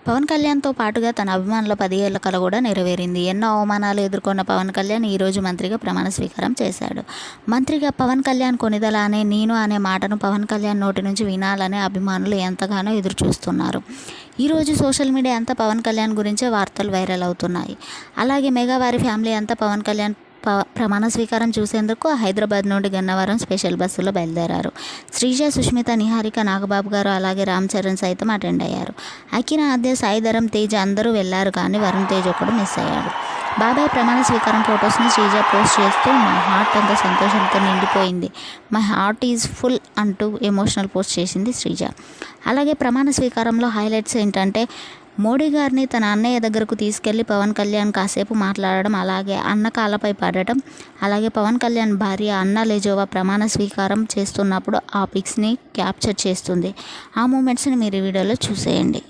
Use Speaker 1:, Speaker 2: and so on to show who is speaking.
Speaker 1: పవన్ కళ్యాణ్తో పాటుగా తన అభిమానుల 10 ఏళ్ల కల కూడా నెరవేరింది. ఎన్నో అవమానాలు ఎదుర్కొన్న పవన్ కళ్యాణ్ ఈరోజు మంత్రిగా ప్రమాణ స్వీకారం చేశాడు. మంత్రిగా పవన్ కళ్యాణ్ కొనిదల అనే నేను అనే మాటను పవన్ కళ్యాణ్ నోటి నుంచి వినాలనే అభిమానులు ఎంతగానో ఎదురుచూస్తున్నారు. ఈరోజు సోషల్ మీడియా అంతా పవన్ కళ్యాణ్ గురించే వార్తలు వైరల్ అవుతున్నాయి. అలాగే మెగా వారి ఫ్యామిలీ అంతా పవన్ కళ్యాణ్ ప్రమాణ స్వీకారం చూసేందుకు హైదరాబాద్ నుండి గన్నవరం స్పెషల్ బస్సులో బయలుదేరారు. శ్రీజ, సుష్మిత, నిహారిక, నాగబాబు గారు అలాగే రామ్ చరణ్ సైతం అటెండ్ అయ్యారు. అఖిల, ఆద్య, సాయిధరం తేజ్ అందరూ వెళ్లారు, కానీ వరుణ్ తేజ్ ఒకడు మిస్ అయ్యాడు. బాబాయ్ ప్రమాణ స్వీకారం ఫొటోస్ని శ్రీజ పోస్ట్ చేస్తూ మై హార్ట్ అంతా సంతోషంతో నిండిపోయింది, మై హార్ట్ ఈజ్ ఫుల్ అంటూ ఎమోషనల్ పోస్ట్ చేసింది శ్రీజ. అలాగే ప్రమాణ స్వీకారంలో హైలైట్స్ ఏంటంటే మోడీ గారిని తన అన్నయ్య దగ్గరకు తీసుకెళ్లి పవన్ కళ్యాణ్ కాసేపు మాట్లాడడం, అలాగే అన్న కాళ్ళపై పడటం, అలాగే పవన్ కళ్యాణ్ భార్య అన్నా లెజోవా ప్రమాణ స్వీకారం చేస్తున్నప్పుడు ఆ పిక్స్ని క్యాప్చర్ చేస్తుంది. ఆ మూమెంట్స్ని మీరు ఈ వీడియోలో చూసేయండి.